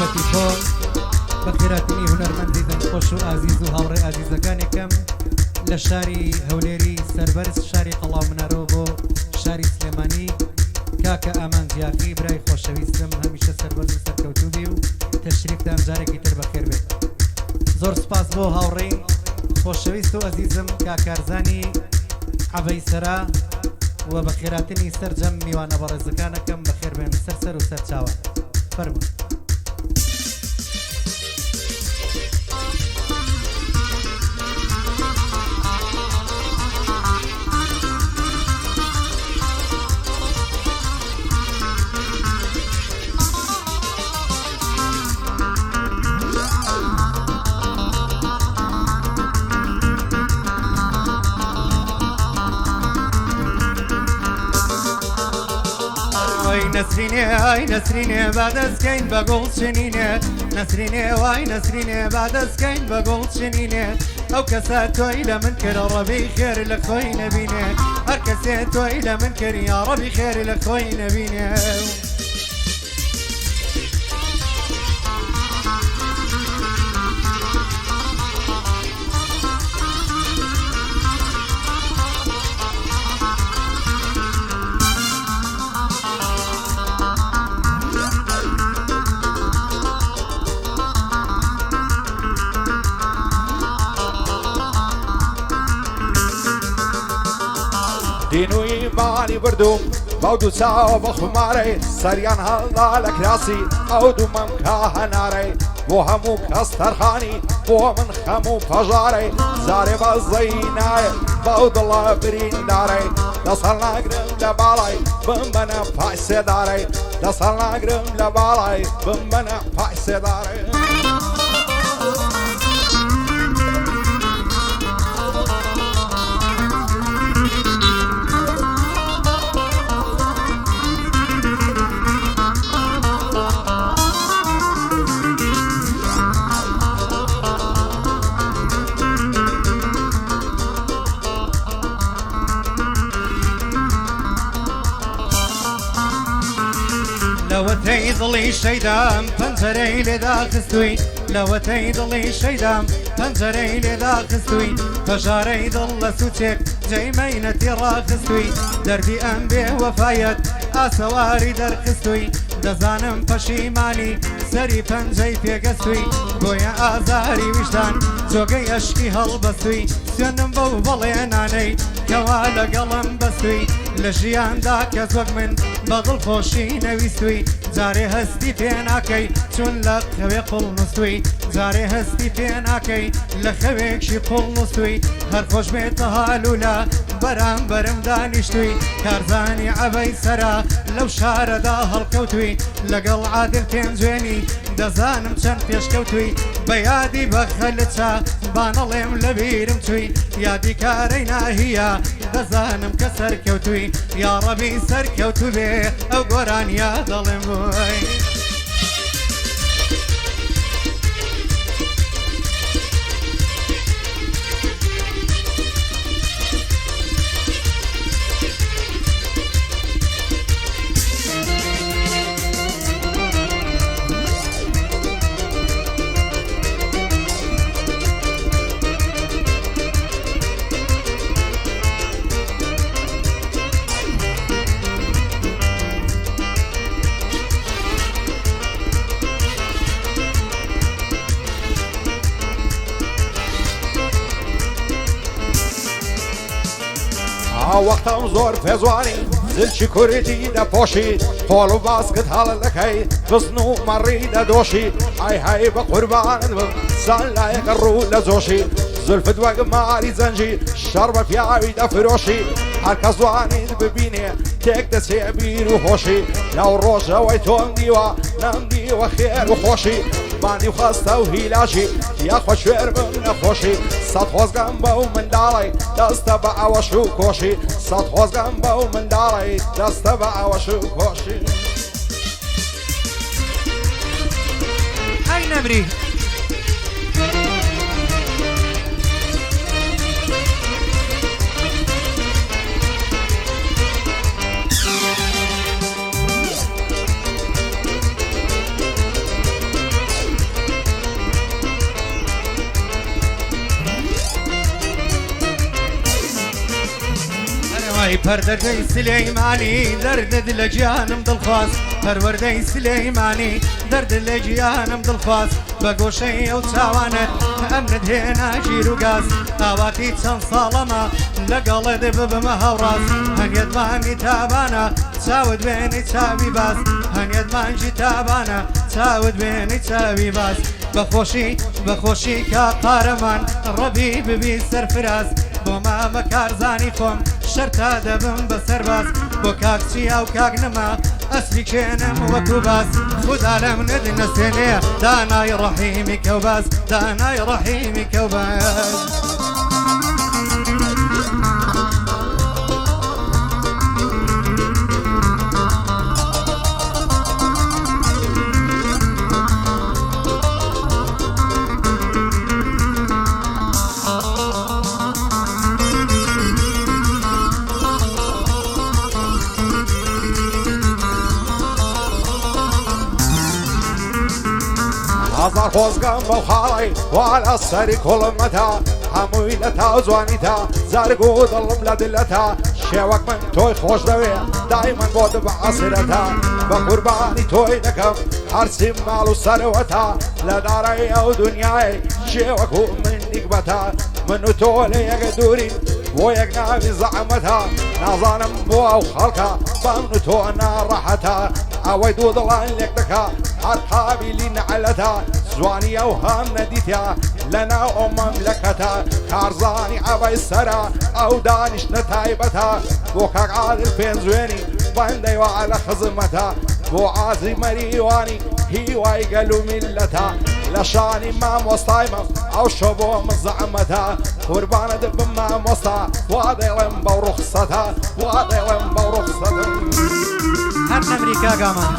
تایبەتی بۆ بەخێراتنی هونەرمەندی دەنگخۆش و ئازیز و هاوڕێ ئازیزەکانێکم لە شاری هەولێری سەربەرز شاری قەڵاو منارۆ بۆ شاری سلێمانی کاکە ئامانجیاقی برای خۆشەویستم هەمیشە سەربەرز و سەرکەوتوبی و تەشریفتان جارێکی تر بەخێر بێت. زۆر سپاس بۆ هاوڕێی خۆشەویست و ئەزیزم کاکارزانی عەڤەیسەرا و بەخێراتنی سەرجەم میوانە بەڕێزەکانەکەم بەخێر بێن سەر و سەر چاوان فەرموون. نسرینێ ئای نسرینێ بادەستکەین بە گوڵ چنینێ نسرینێ وای نسرینێ بادەستکەین بە گوڵ چنینێ ئەو کەسە تۆی لە من کرد ڕەبی خێر لە خۆی نەبینێ هەر کەسێ تۆی لە من کرد یا ڕەبی خێر لە خۆی نەبینێ. دینوی مانی بردوم باو دو چاو بە خومارەی سەریان هەڵدا لە کراسی ئەو دوومەم کا هەنارەی بۆ هەموو کەس تەرخانی بۆ من خەموو پەژارەی زارێ بەزەی نایە باو دڵە بریندارەی دەسەڵ ناگرم لە باڵای بمبەنە پای سێدارەی دەسەڵ ناگرم لە باڵای بمبەنە پای سێدارەی. لەوەتەی دڵی شەیدام پەنجەرەی لێدا خستووی لەوەتەی دڵی شەیدام پەنجەرەی لێدا خستووی هەژارەی دڵ لە سوچێک جەیمەینەتی ڕاخستووی دەردی ئەم بێ وەفایەت ئاسەواری دەرخستووی دەزانم پەشیمانی سەری پەنجەی پێگەستووی بۆیە ئازاری ویشتان جۆگەی ئەشکی هەڵبەستووی سوێندم بەو بەڵێنانەی کەوا لەگەڵم بەستووی لە ژیاندا کە زۆک من بە دڵخۆشی نەویستووی جارێ هەستی پێ ناکەی چون لە خەوێ قوڵ نووسووی جارێ هەستی پێ ناکەی لە خەوێکشی قوڵ نووسووی هەر خۆش بێتە هالوولە بەرامبەرم دانیشتووی کارزانی عەڤەیسەرا لەو شارەدا هەڵکەوتووی لەگەڵ عادل پێنجوێنی دەزانم چەند پێشکەوتووی بە یادی بەخەلچە بانەڵێم لە بیرم چووی یادی کارەی ناهیە دەزانم کە سەرکەوتووی یا ڕەبی سەرکەوتوو بێ ئەو گۆرانیا دەڵێم بۆی. وەختەم زۆر پێزوانی زلچی کوردی دەپۆشی خۆڵ و باسکت هەڵ دەکەی بزن و مەڕی دەدۆشی ئای های بە قوربانت بم سان لایەکە ڕوو لە جۆشی زولفت وەک ماری زەنجی شەڕ بە پیاوی دەفرۆشی هەر کەس زوانیت ببینێ تێک دەچێ بیر و هۆشی لەو ڕۆژەوەی تۆم دیوە نەم دیوە خێر و خۆشی بانی و خەستە و هیلاشی یاخوا شوێر بم نەخۆشی سەد خۆزگەم بەو منداڵی دەستە بە ئەوەش و کۆشی سەد خۆزگەم بەو منداڵی دەستە بە ئەوەش و کۆشی. ئەی نەمری ئەی پەردەدەی سلەیمانی دەردت لە گیانم دڵخواست پەروەردەی سلەیمانی دەردت لە گیانم دڵخواست بە گۆشەی ئەو چاوانت ئەمنت هێنا ژیر و گاز ئاواتی چەند ساڵەمە لەگەڵت ببمە هەوڕاست هەنیەتمانی تابانە چاوت بێنی چاوی باز هەنیەتمانجی تابانە چاوت بێنی چاوی باز بەخۆشی کا قارەمان ڕەبی ببی سەرفراز بۆ مامە کارزانی خۆم شەرتا دەبم بە سەرباز بۆ کاکچی ئەو کاک نەما ئەسلی کێنم وەکو باز خدا لەم نەدنەسێنێ دانای ڕەحیمی کەوباز دانای ڕەحیمی کەوباز هزار خۆزگەم بەو خاڵی وا لە سەری کوڵمەتە هەمووی لە تا جوانیتە زەرگ و دڵم لە دلەتە شێوەک من تۆی خۆش دەوێ دایمەن بۆ دبە عەسرەتە بە قوربانی تۆی دەکەم هەرچی ماڵ و سەرەوەتە لە دارەی ئەو دنیای شێوەک و من نیکبەتە من و تۆ لە یەک دوورین بۆ یەک ناوی زەحمەتە نازانم بۆ ئەو خەڵکە بە من و تۆ ناڕەحەتە ئەوەی دوو دڵان لێک دەکا هەر قابلی نەعەلەتە جوانی ئەو هەم نەدیتە لەناو ئەو مەملەکەتە کارزانی ئەوەی سەرە ئەو دانیشتە تایبەتە بۆ کاک عادل پێنجوێنی بەندەی وا لە خزمەتە بۆ عازی مەریوانی هیوای گەل و میلەتە لە شانی مامۆستایمە ئەو شۆ بۆ من زەحمەتە قوربانت بم مامۆستا وا دەیڵێم بەو ڕوخسەتە وا دەیڵێم بەو ڕوخسەتە هەر ئەمریکا گامان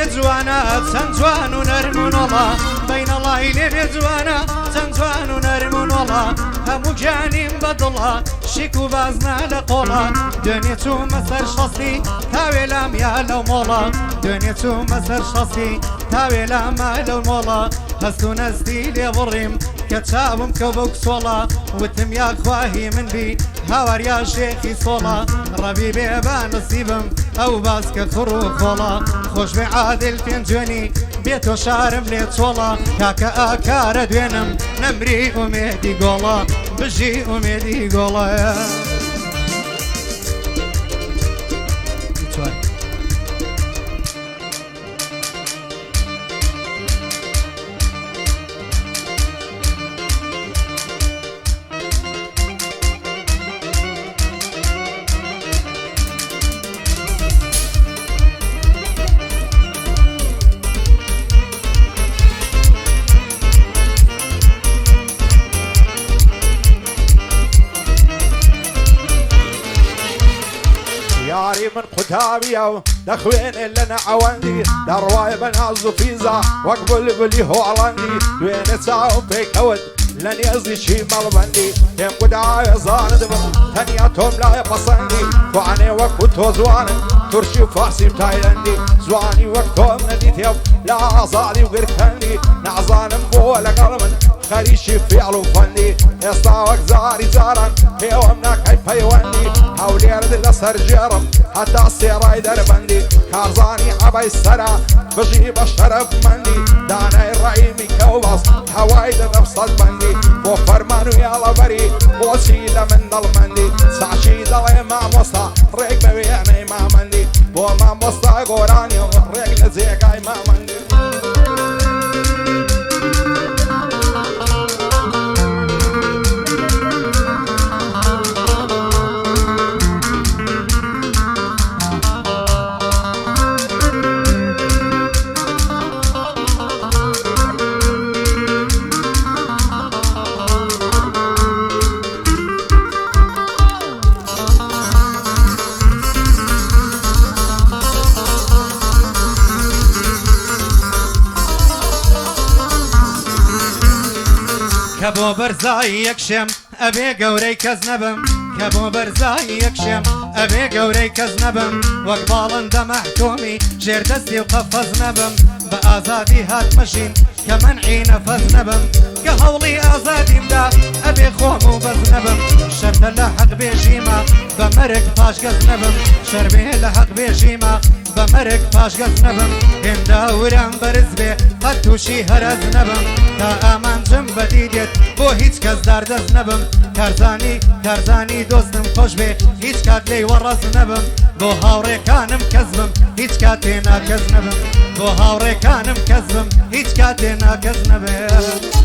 لێ جوانە چەند جوان و نەرمونۆڵە بەینەڵی لێ جوانە چەند جوان و نەرمونۆڵە هەموو گیانیم بەدڵە شیک و بازنا لە قۆڵە دوێنێ چوومە سەر شەستی تاوێ لامیا لەو مۆڵە دوێنێ چوومە سەر شەستی تاوێ لامە لەو مۆڵە هەست و نەستی لێ بڕیم کە چاوم کە بەو کسۆڵە وتم یاخواهی من بی هاواریا شێخی سۆڵە ڕەبی بێبا نەسیبم ئەو باسکە خوڕ و خۆڵە خۆش بێ عادل پێنجوێنی بێتۆ شارم لێ چۆڵە کاکە ئاکارە دوێنم نەمری ئومێدی گۆڵە بژی ئومێدی گۆڵە یاری من قوتابیە و دەخوێنێ لە نەعەوەندی دەڕوای بە ناز و فیزا وەک بولبولی هۆڵەندی دوێنێ چاوم پێکەوت لە نێزیشی مەڵبەندی پێم گودایە زانت بم تەنیا تۆم لایە پەسەندی توانێ وەکو تۆ زوانم تورکی و فارسی و تایلەندی زوانی وەک تۆم نەدیتێ لە ئازادی و گرکەندی نازانم بۆ لەگەڵ من خەریشی فێڵ و فەندی ئێستا وەک زاری جاران پێوەم ناکەی پەیوەندی هەولێرت لەسەر ژێڕم هەتا سێڕای دەربەندی کارزانی عەبەی سەرا بژی بە شەرەفمەندی دانای ڕەحیمی کەوباس هەوای دەدەم سەدبەندی بۆ فەرمان و یاڵەبەری بۆچی لە من دڵمەندی ساچی دەڵێ مامۆستا ڕێک بە وێنەی مامەندی بۆ مامۆستا گۆرانی و ڕێک لە جێگای مامەندی كبو برزاي يكشم أبي قوري كزنبم كبو برزاي يكشم أبي قوري كزنبم وقبال دا محكومي جير دستي وقفز نبم بآزادي هات مشين كمنعي نفذ نبم كهولي آزادي مدا أبي خوم وبزنبم شرط لحق بيجيما بمرق باش قزنبم شربي لحق بيجيما بمرق باش قزنبم هندا ورم برزبي قطوشي هرز نبم تا آمان جنب دیدیت بو هیچ کس در دست نبم کارزانی دوستم خوش به هیچ کات لی ورز نبم بو هاوره کانم کزبم هیچ کات ناکز نبم بو هاوره کانم کزبم هیچ کات ناکز نبم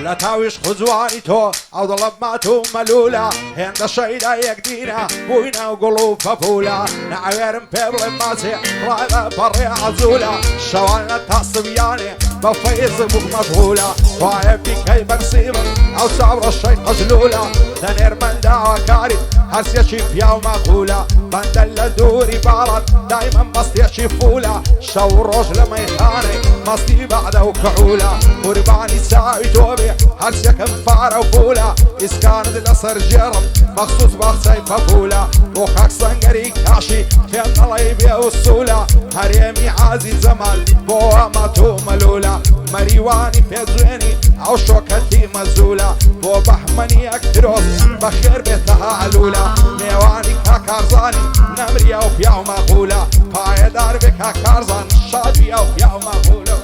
لا تاويش خزواني تو او ضلب ماتو ملولا هند الشيدا يقدينا بوينا وقلوب ففولا نعويرم بيبل ماسي رايبا بري عزولا شوالنا تصبياني بفيز بوك مشغولا وايب بكي بنصيبا او صبر الشي قزلولا تنير من دعوة كاري هرسيا شيفيا ومقولا بندل دوري بارد دايما مصدي شيفولا شو الرجل ما يخاني مصدي بعده وكعولا قرباني ساوي توبي هرسيا كنفارة وفولا إسكاند الأسر جرم مخصوص بخصي ففولا وخاك صنقري كاشي كم نلايبيا والسولا هريمي عازي زمال بوا ماتو ملولا مريواني بيزويني او شوكتي مزولا بو بحمني اكتروس بخير بيتها علولا نيواني كاكارزاني نمريا وبياو مقولا قايدار بكاكارزان شاديا وبياو مقولا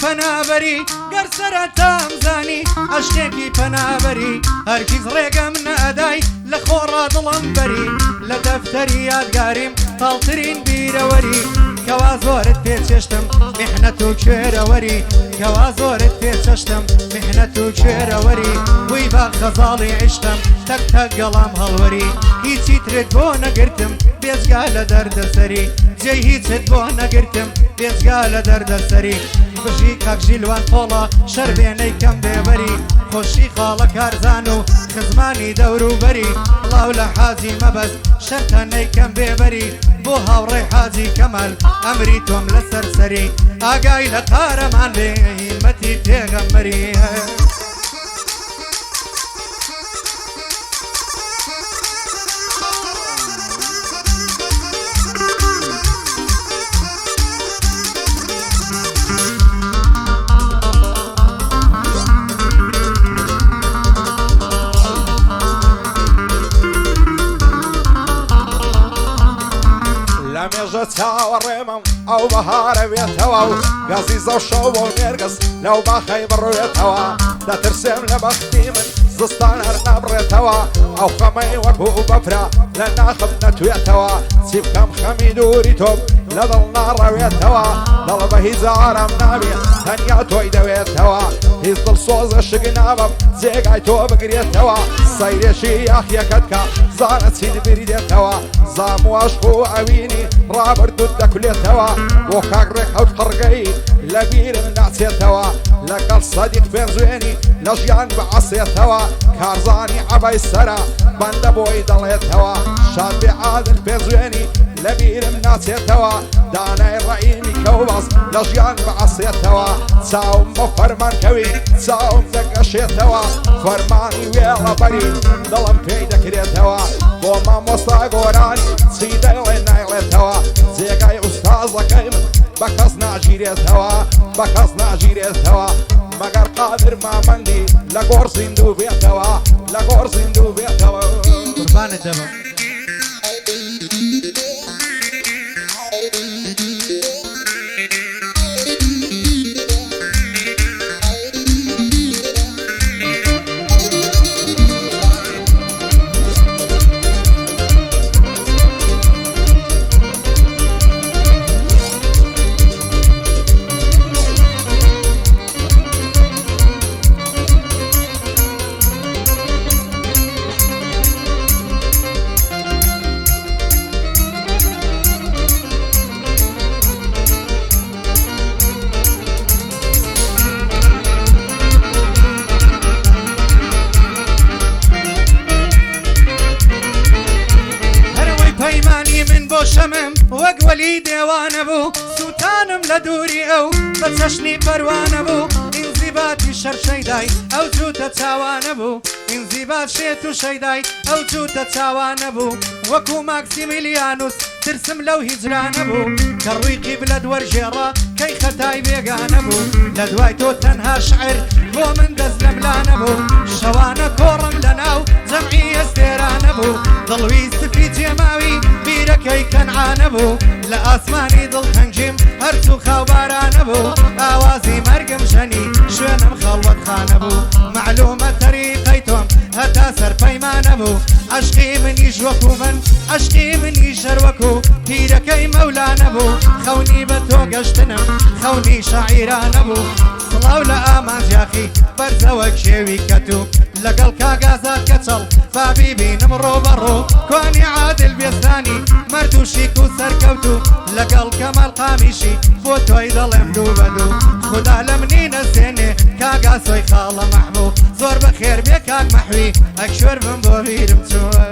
پنابری گر سرتام زانی عشقی پنابری هرگز ڕێگەم نەدای لە خۆڕا دڵم بەری لە دەفتەری یادگاریم تاڵترین بیرەوەری کەوا زۆرت پێچێشتم میحنەت و کوێرەوەری کەوا زۆرت پێچەشتم میحنەت و کوێرەوەری وی با خەزاڵی عیشتم تەک تەک گەڵام هەڵوەری هیچی ترت بۆ نەگرتم بێجگا لە دەردەسەری جێ هیچت بۆ نەگرتم بێجگا لە دەردەسەری بژی کاک ژیلوان پۆڵە شەربێنەی کەم بێبەری خۆشی خاڵە کارزان و خزمانی دەوروبەری بڵاو لە حاجی مەبەست شەرتەنەی کەم بێبەری بۆ هاوڕێ حاجی کەمەل ئەمری تۆم لە سەرسەری ئاگای لە قارەمان بێ هیمەتی پێغەمبەری مێژە چاوەڕێمەم ئەو بەهارە بێتەوە و گازیزە و شەو بۆ نێرگەس لەو باخەی بڕوێتەوە دەترسێم لە بەختی من زستان هەر نابڕێتەوە ئەو خەمەی وەکوو بەفرا لە ناخم نەتوێتەوە چی بکەم خەمی دووری تۆم لە دڵ ناڕەوێتەوە دڵ بە هیچ ئارام نابێت تەنیا تۆی دەوێتەوە هیچ دڵسۆزە شک نابم جێگای تۆ بگرێتەوە سەیرێشی یاخیەکەت کە زانە چیت بریدێتەوە زامو عشق و ئەوینی ڕابردوت دەکولێتەوە بۆ کاکڕێک حەوت قڕگەی لە بیرم ناچێتەوە لەگەڵ سەدیق پێنجوێنی لە ژیان بەعەسێتەوە کارزانی عەبای سەرە بەندە بۆی دەڵێتەوە شاد بێ عادل پێنجوێنی لە بیرم ناچێتەوە دانای ڕەئیمی کەوبەس لە ژیان بەعەسێتەوە چاوم بە فەرمانکەوی چاوم دەگەشێتەوە فەرمانی وێڵەبەری دڵم پێی دەکرێتەوە بۆ مامۆستا گۆرانی چی دەڵێ نایڵێتەوە جێگای ئوستازەکەی من بەکەس ناگیرێتەوە بەکەس ناگیرێتەوە مەگەر قادر مامەندی لە گۆڕ زیندوو بێتەوە لە گۆڕ زیندوو بێتەوە قوربانت دەبم شەمم وەک وەلی دێوانە بوو سووتانم لە دووری ئەو بە چەشنی پەروانە بوو ئینزیباتی شەر شەیدای ئەو جووتە چاوانە بوو ئینزیبات شێت و شەیدای ئەو جووتە چاوانە بوو وەکو ماکسیمیلیانوس ترسم لەو هیجرانە بوو کە ڕووی قیبلەت وەرژێڕا کەی خەتای بێگانە بوو لە دوای تۆ تەنها شعر بۆ من دەست لە ملانە بوو شەوانە کۆڕم لە ناو جەمعی ئەستێرانە بوو دڵوی سفی جێماوی بیرەکەی کەنعانە بوو لە ئاسمانی دڵتەنگیم هەرچوو خاوبارانە بوو ئاوازی مەرگم ژەنی شوێنم خەڵوەتخانە بوو معلومە تەریقەی تۆم هەتا سەرپەیمانە بوو عەشقی منیش وەکو من عەشقی منی شەروەکو پیرەکەی مەولانە بوو خەونی بە تۆ گەشتنم خەونی شاعیرانە بوو سڵاو لە ئامانجاقی بەرزەوە کێوی کەتوو لەگەڵ کاگازات کەچەڵ بابی بینم ڕۆبەڕۆ کوانی عادل بێستانی مەرد و شیک و سەرکەوتو لەگەڵ کەمەڵ قامیشی بۆ تۆی دەڵێم دوو بەدوو خدا لە منی نەسێنێ کاگا سۆی خاڵە مەحموو زۆر بەخێر بێ کاک مەحوی ئەکشوەر بم بۆ بیرم چووە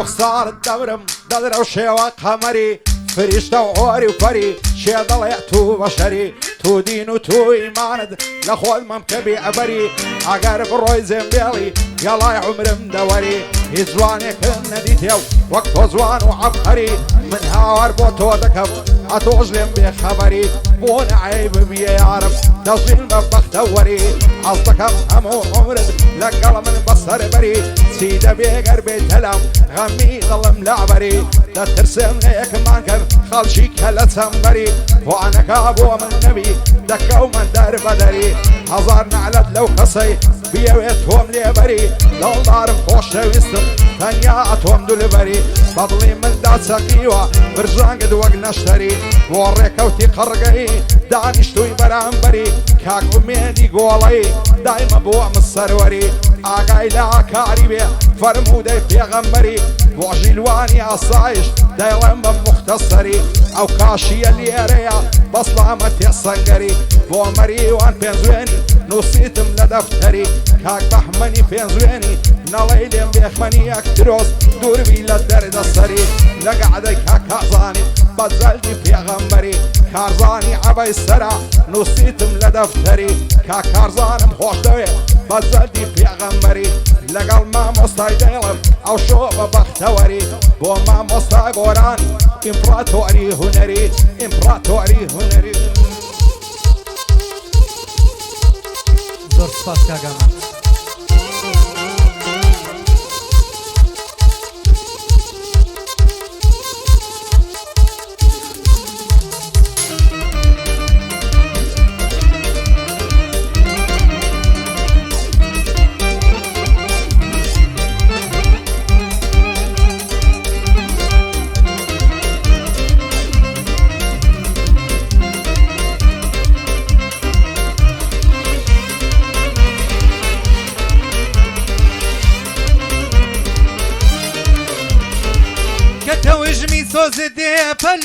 ڕوخسارت دەورم دەدرە و شێوە قەمەری فریشتە و ئۆری و پەری شێ دەڵێ تو بەشەری تو دین و تو ئیمانت لە خۆت مەمکە بێعەبەری ئەگەر بڕۆی زێمبێڵی گەڵای عومرم دەوەری هیچ جوانێکم نەدیتێ و وەک تۆ جوان و عەبقەری من هاوار بۆ تۆ دەکەم ئەتۆش لێم بێخەبەری بۆ نەعەیبم یارم دەژین بە بەختەوەری حەز دەکەم هەموو عومرت لەگەڵ من بەسەربەری چی دەبێ گەر بێت هەلام غەمی دڵم لەعبەری دەترسم لە یەکمان کرد خەڵکی کە لە چەمبەری وانەکە بۆ من نەبی دەکەومە دەربەدەری هەزار نەعلەت لەو کەسەی بیەوێت تۆم لێبەری دڵدارم خۆشەویستم تەنیا ئەتۆم دولبەری بەدڵی مندا چەقیوە برژانگت وەک نەشتەری بۆ ڕێکەوتی قڕگەی دانیشتووی بەرامبەری کاک ئومێدی گۆڵەی دایمە بۆ من سەروەری ئاگای لا کاری بێ فەرموودەی پێغەمبەری بۆ ژیلوانی ئاسایش دەیڵێم بە مختصەری ئەو کاشیە لێرەیە بەسڵامە تێسەنگەری بۆ مەریوان پێنجوێنی نووسیتم لە دەفتەری کاک بەحمەنی پێنجوێنی نەڵەی لێم بێخمەنی یەک درۆست دووربی لە دەردەسەری لە گەعدەی کاکازانی بەجەلدی پێغەمبەری کارزانی عەبەی سەرا نووسیتم لە دەفتەری کاکارزانم خۆش دەوێت بەجەلدی پێغەمبەری لەگەڵ مامۆستای دەیڵم ئەو شۆ بە بەختەوەری بۆ مامۆستای گۆرانی ئیمپراتۆری هونەری ئیمپراتۆری هونەری زۆر سپاس کاگامان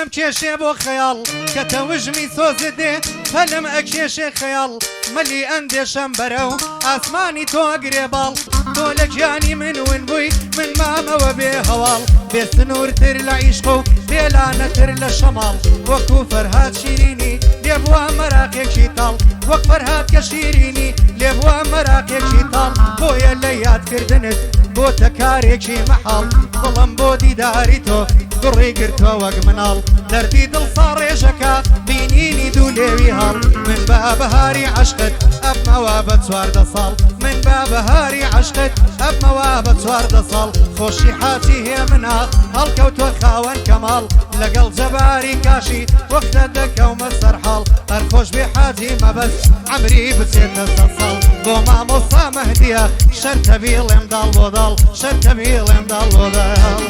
دلم کێشێ بۆ خەیاڵ کە تەوژمی سۆزت دێ هەلم ئەکێشێ خەیاڵ مەلی ئەندێشەم بەرە و ئاسمانی تۆ گرێباڵ تۆ لە گیانی من ون بووی من مامەوە بێ هەواڵ بێ سنوورتر لە عیشق و بێلانەتر لە شەماڵ وەکو فەرهاد شیرینی لێ بووە مەراقێکی تاڵ وەک فەرهاد کە شیرینی لێ بووە مەراقێکی تاڵ بۆیە لە یادکردنت بۆ تەکارێکی مەحاڵ دڵم بۆ دیداری تۆ گوڕی گرتووە وەک مناڵ دەردی دڵ ساڕێژەکە بینینی دوو لێوی هەڵ من بە بەهاری عەشقت ئەبمەوە بە 14 ساڵ من بە بەهاری عەشقت ئەبمەوە بە 14 ساڵ خۆشی حاجی هێ منە هەڵکەوتوە خاوەن کەماڵ لەگەڵ جەباری کاشی وەختە دەکەومە سەرحاڵ هەر خۆش بێ حاجی مەبەست عەمری بچێتە 100 ساڵ بۆ مامۆستا مەهدیە شەرتە بیڵێم داڵ بۆ داڵ شەرتە بیڵێم داڵ بۆ داڵ